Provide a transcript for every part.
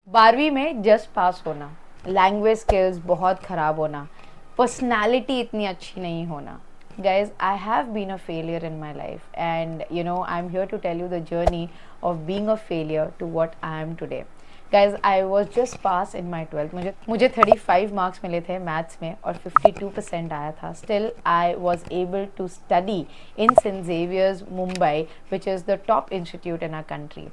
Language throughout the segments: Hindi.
12वीं में जस्ट पास होना, लैंग्वेज स्किल्स बहुत ख़राब होना, पर्सनालिटी इतनी अच्छी नहीं होना. Guys, I have been a failure in my life, and I'm here to tell you the journey of being a failure to what I am today. Guys, I was just pass in my 12th. मुझे 35 मार्क्स मिले थे मैथ्स में और 52% आया था. Still I was able to study in St. Xavier's Mumbai, which is the top institute in our country.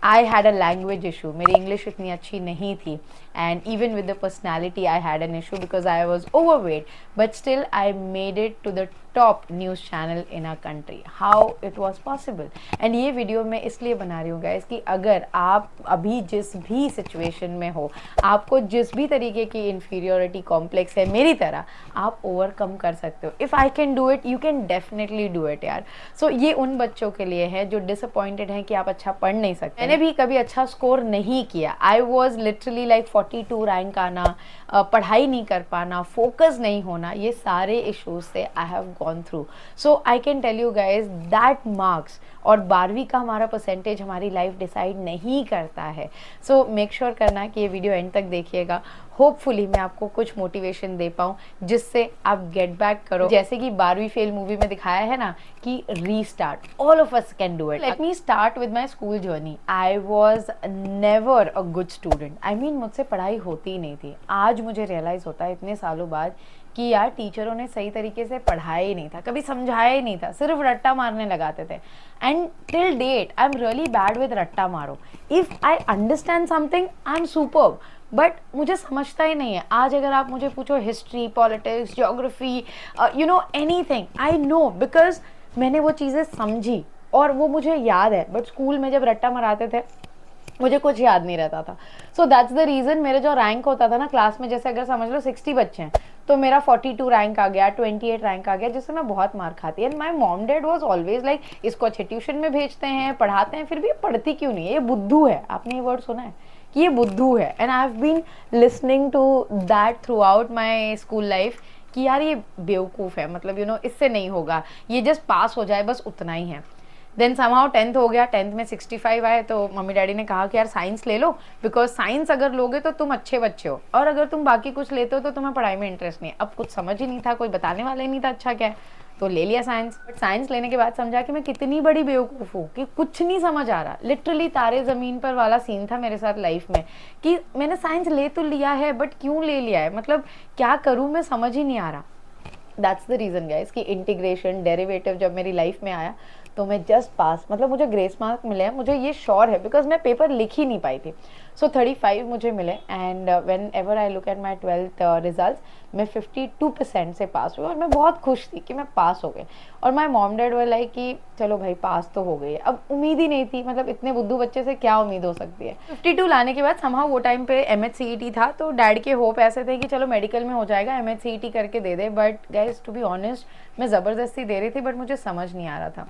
I had a language issue. मेरी English इतनी अच्छी नहीं थी, and even with the personality I had an issue because I was overweight, but still I made it to the top news channel in our country. How it was possible? And ये वीडियो मैं इसलिए बना रही हूँ guys कि अगर आप अभी जिस भी सिचुएशन में हो, आपको जिस भी तरीके की inferiority complex है मेरी तरह, आप ओवरकम कर सकते हो. If I can do it, you can definitely do it यार. So ये उन बच्चों के लिए है जो डिसअपॉइंटेड हैं कि आप अच्छा पढ़ नहीं सकते. मैंने भी कभी अच्छा स्कोर नहीं किया. आई वॉज लिटरली लाइक 42 रैंक आना, पढ़ाई नहीं कर पाना, फोकस नहीं होना, ये सारे इश्यूज से I have gone through. So I can tell you guys that marks और 12वीं का हमारा परसेंटेज हमारी लाइफ डिसाइड नहीं करता है. सो मेक श्योर करना कि ये वीडियो एंड तक देखिएगा. होपफुली मैं आपको कुछ मोटिवेशन दे पाऊँ जिससे आप गेट बैक करो. जैसे कि 12वीं फेल मूवी में दिखाया है ना कि restart, all of us can do it. Let me start with my school journey. I was never a good student. I mean मुझसे पढ़ाई होती ही नहीं थी. आज मुझे रियलाइज़ होता है इतने सालों बाद कि यार टीचरों ने सही तरीके से पढ़ाया ही नहीं था, कभी समझाया ही नहीं था, सिर्फ रट्टा मारने लगाते थे. And till date I am really bad with रट्टा मारो. If I understand something I am superb, but मुझे समझता ही नहीं है. आज अगर आप मुझे पूछो history, politics, geography, anything, I know because मैंने वो चीज़ें समझी और वो मुझे याद है. बट स्कूल में जब रट्टा मराते थे मुझे कुछ याद नहीं रहता था. सो दैट्स द रीज़न मेरे जो रैंक होता था ना क्लास में, जैसे अगर समझ लो 60 बच्चे हैं तो मेरा 42 रैंक आ गया, 28 रैंक आ गया, जिससे मैं बहुत मार खाती. And my mom dad was always like इसको अच्छे ट्यूशन में भेजते हैं, पढ़ाते हैं, फिर भी पढ़ती क्यों नहीं है, ये बुद्धू है. आपने ये वर्ड सुना है कि ये बुद्धू है. And I have been listening to that throughout my school life कि यार ये बेवकूफ़ है, मतलब इससे नहीं होगा, ये जस्ट पास हो जाए बस उतना ही है. देन समहाउ 10th हो गया. 10th में 65 आए तो मम्मी डैडी ने कहा कि यार साइंस ले लो, बिकॉज साइंस अगर लोगे तो तुम अच्छे बच्चे हो, और अगर तुम बाकी कुछ लेते हो तो तुम्हें पढ़ाई में इंटरेस्ट नहीं है. अब कुछ समझ ही नहीं था, कोई बताने वाला ही नहीं था अच्छा क्या है, तो ले लिया साइंस. बट साइंस लेने के बाद समझा कि मैं कितनी बड़ी बेवकूफ़ हूँ कि कुछ नहीं समझ आ रहा. लिटरली तारे ज़मीन पर वाला सीन था मेरे साथ लाइफ में कि मैंने साइंस ले तो लिया है बट क्यों ले लिया है, मतलब क्या करूँ मैं समझ ही नहीं आ रहा. दैट्स द रीज़न गाइस कि इंटीग्रेशन, डेरिवेटिव जब मेरी लाइफ में आया तो मैं जस्ट पास, मतलब मुझे ग्रेस मार्क मिले हैं, मुझे ये श्योर है बिकॉज मैं पेपर लिख ही नहीं पाई थी. सो 35 मुझे मिले. And when ever I look at my 12th result मैं 52% से पास हुई और मैं बहुत खुश थी कि मैं पास हो गई. और my mom dad were like कि चलो भाई पास तो हो गई है. अब उम्मीद ही नहीं थी, मतलब इतने बुद्धू बच्चे से क्या उम्मीद हो सकती है. 52 लाने के बाद समहाउ वो टाइम पे MHCET था, तो डैड के होप ऐसे थे कि चलो मेडिकल में हो जाएगा, MHCET करके दे दे. But guys to be honest मैं ज़बरदस्ती दे रही थी, बट मुझे समझ नहीं आ रहा था.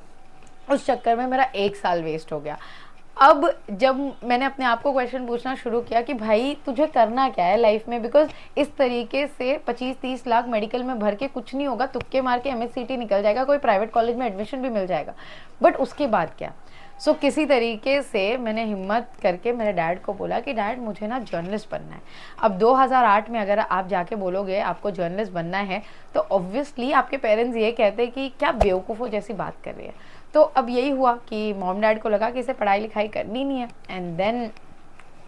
उस चक्कर में मेरा 1 साल वेस्ट हो गया. अब जब मैंने अपने आप को क्वेश्चन पूछना शुरू किया कि भाई तुझे करना क्या है लाइफ में, बिकॉज इस तरीके से 25-30 लाख मेडिकल में भर के कुछ नहीं होगा, तुक्के मार के MHCET निकल जाएगा, कोई प्राइवेट कॉलेज में एडमिशन भी मिल जाएगा, बट उसके बाद क्या. सो किसी तरीके से मैंने हिम्मत करके मेरे डैड को बोला कि डैड मुझे ना जर्नलिस्ट बनना है. अब 2008 में अगर आप जाके बोलोगे आपको जर्नलिस्ट बनना है तो ऑब्वियसली आपके पेरेंट्स ये कहते हैं कि क्या बेवकूफ़ों जैसी बात कर रही है. तो अब यही हुआ कि मॉम डैड को लगा कि इसे पढ़ाई लिखाई करनी नहीं है. And then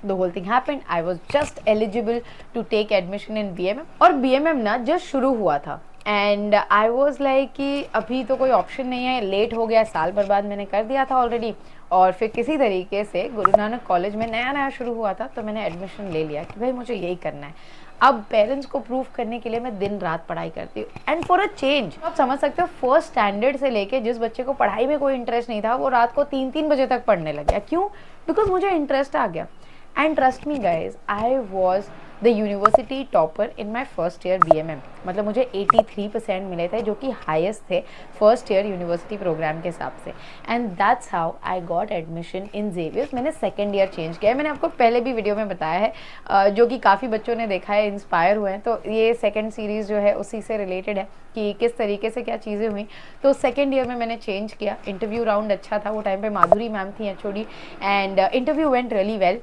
the whole thing happened. I was just eligible to take admission in BMM, और BMM ना जस्ट शुरू हुआ था. एंड आई वॉज लाइक कि अभी तो कोई ऑप्शन नहीं है, लेट हो गया, साल बर्बाद मैंने कर दिया था ऑलरेडी. और फिर किसी तरीके से गुरु नानक कॉलेज में नया नया शुरू हुआ था तो मैंने एडमिशन ले लिया कि भाई मुझे यही करना है. अब पेरेंट्स को प्रूव करने के लिए मैं दिन रात पढ़ाई करती हूँ. एंड फॉर अ चेंज आप समझ सकते हो, फर्स्ट स्टैंडर्ड से लेके जिस बच्चे को पढ़ाई में कोई इंटरेस्ट नहीं था वो रात को 3-3 बजे तक पढ़ने लग गया. क्यों? बिकॉज मुझे इंटरेस्ट आ गया. And trust me guys, I was the university topper in my first year BMM. मतलब मुझे 83% मिले थे, जो कि हाईएस्ट थे फर्स्ट ईयर यूनिवर्सिटी प्रोग्राम के हिसाब से. And that's how I got admission in Xavier's. मैंने सेकेंड ईयर चेंज किया है. मैंने आपको पहले भी वीडियो में बताया है, जो कि काफ़ी बच्चों ने देखा है, इंस्पायर हुए हैं. तो ये सेकेंड सीरीज़ जो है उसी से रिलेटेड है कि किस तरीके से क्या चीज़ें हुई. तो सेकेंड ईयर में मैंने चेंज किया. इंटरव्यू राउंड अच्छा था, वो टाइम पर माधुरी मैम थी HOD, and interview went really well.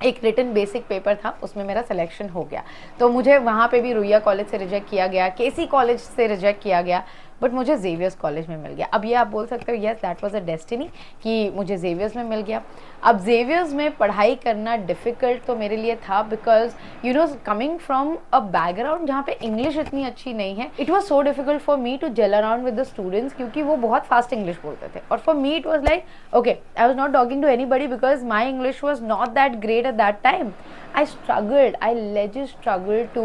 एक रिटन बेसिक पेपर था, उसमें मेरा सिलेक्शन हो गया। तो मुझे वहाँ पे भी रुइया कॉलेज से रिजेक्ट किया गया, केसी कॉलेज से रिजेक्ट किया गया, बट मुझे जेवियर्स कॉलेज में मिल गया। अब ये आप बोल सकते हो yes that was a destiny कि मुझे जेवियर्स में मिल गया। अब जेवियर्स में पढ़ाई करना डिफ़िकल्ट तो मेरे लिए था, because you know coming from a background जहाँ पे इंग्लिश इतनी अच्छी नहीं है, it was so difficult for me to gel around with the students, क्योंकि वो बहुत फास्ट इंग्लिश बोलते थे। और for me it was like okay, I was not talking to anybody because my English was not that great at that time. I legit struggled to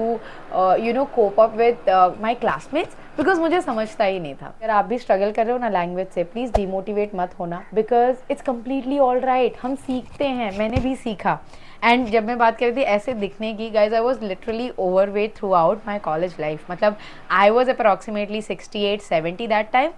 cope up with my classmates because मुझे समझता ही नहीं था. अगर आप भी स्ट्रगल कर रहे हो ना लैंग्वेज से, प्लीज़ डिमोटिवेट मत होना, because it's completely all right. हम सीखते हैं, मैंने भी सीखा. एंड जब मैं बात कर रही थी ऐसे दिखने की, guys I was literally overweight throughout my college life. मतलब I was approximately 68-70 that time.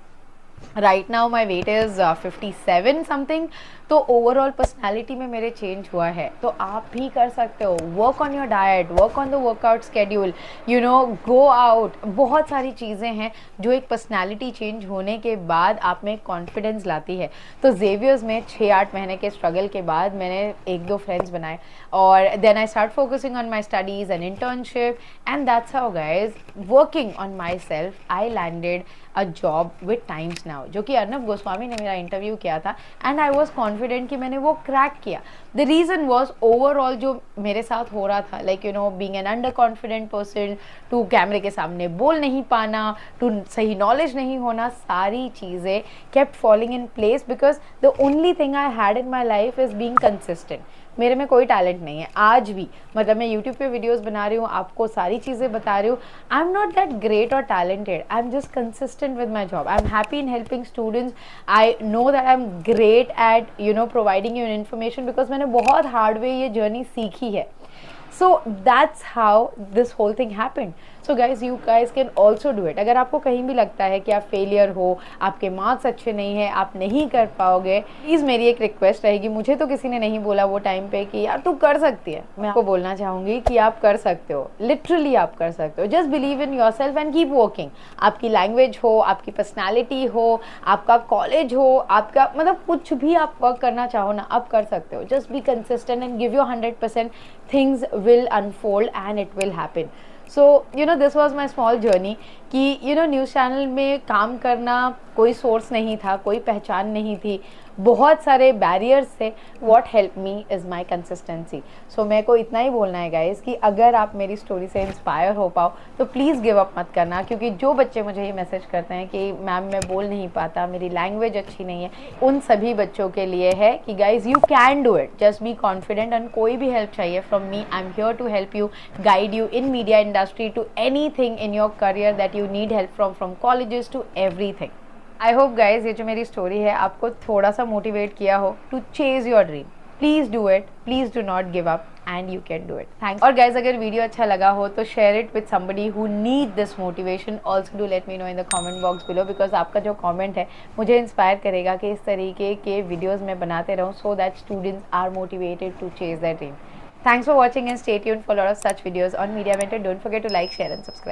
Right now my weight is 57 something. तो ओवरऑल पर्सनैलिटी में मेरे चेंज हुआ है. तो आप भी कर सकते हो. Work on your diet, work on the workout schedule, you know, go out. बहुत सारी चीज़ें हैं जो एक पर्सनैलिटी चेंज होने के बाद आप में कॉन्फिडेंस लाती है. तो जेवियर्स में 6-8 महीने के स्ट्रगल के बाद मैंने 1-2 फ्रेंड्स बनाए, और then I start focusing on my studies and internship, and that's how guys, working on myself, I landed a job with Times Now, जो कि अर्नब गोस्वामी ने मेरा इंटरव्यू किया था. एंड आई वॉज कॉन्फिडेंट कि मैंने वो क्रैक किया. द रीज़न वॉज ओवरऑल जो मेरे साथ हो रहा था, like you know being an under confident person, to कैमरे के सामने बोल नहीं पाना, टू सही नॉलेज नहीं होना, सारी चीज़ें kept falling in place because the only thing I had in my life is being consistent. मेरे में कोई टैलेंट नहीं है आज भी. मतलब मैं यूट्यूब पे वीडियोस बना रही हूँ, आपको सारी चीज़ें बता रही हूँ. I am not that great और talented. I am just consistent with my job. I am happy in helping students. I know that I am great at providing you information, because मैंने बहुत हार्ड वे ये जर्नी सीखी है. So that's how this whole thing happened. So guys, you guys can also do it. अगर आपको कहीं भी लगता है कि आप फेलियर हो, आपके मार्क्स अच्छे नहीं है, आप नहीं कर पाओगे, प्लीज़ मेरी एक रिक्वेस्ट रहेगी. मुझे तो किसी ने नहीं बोला वो टाइम पे कि यार तू कर सकती है. मैं आपको बोलना चाहूँगी कि आप कर सकते हो. लिटरली आप कर सकते हो. Just believe in your self and keep working. आपकी लैंग्वेज हो, आपकी पर्सनैलिटी हो, आपका कॉलेज हो, आपका मतलब कुछ भी आप वर्क करना चाहो ना, आप कर सकते हो. Just be consistent and give your 100%. Things will unfold and it will happen. So this was my small journey कि न्यूज़ चैनल में काम करना, कोई सोर्स नहीं था, कोई पहचान नहीं थी, बहुत सारे बैरियर्स थे. What help me is my consistency. So मेरे को इतना ही बोलना है गाइज कि अगर आप मेरी स्टोरी से इंस्पायर हो पाओ तो प्लीज़ गिव अप मत करना. क्योंकि जो बच्चे मुझे ये मैसेज करते हैं कि मैम मैं बोल नहीं पाता, मेरी लैंग्वेज अच्छी नहीं है, उन सभी बच्चों के लिए है कि guys you can do it. Just be confident. And कोई भी हेल्प चाहिए from me, I am here to help you, guide you in media industry, to anything in your career that you need help from colleges to everything. I hope guys ये जो मेरी स्टोरी है आपको थोड़ा सा मोटिवेट किया हो to chase your dream. Please do it, please do not give up, and you can do it. Thanks. और गाइज अगर वीडियो अच्छा लगा हो तो share it with somebody who need this motivation. Also do let me know in the comment box below, because आपका जो कमेंट है मुझे इंस्पायर करेगा कि इस तरीके के वीडियोज़ मैं बनाते रहूँ, so that students are motivated to chase their dream. Thanks for watching and stay tuned for a lot of such videos on Media Mentor. Don't forget to like, share and subscribe.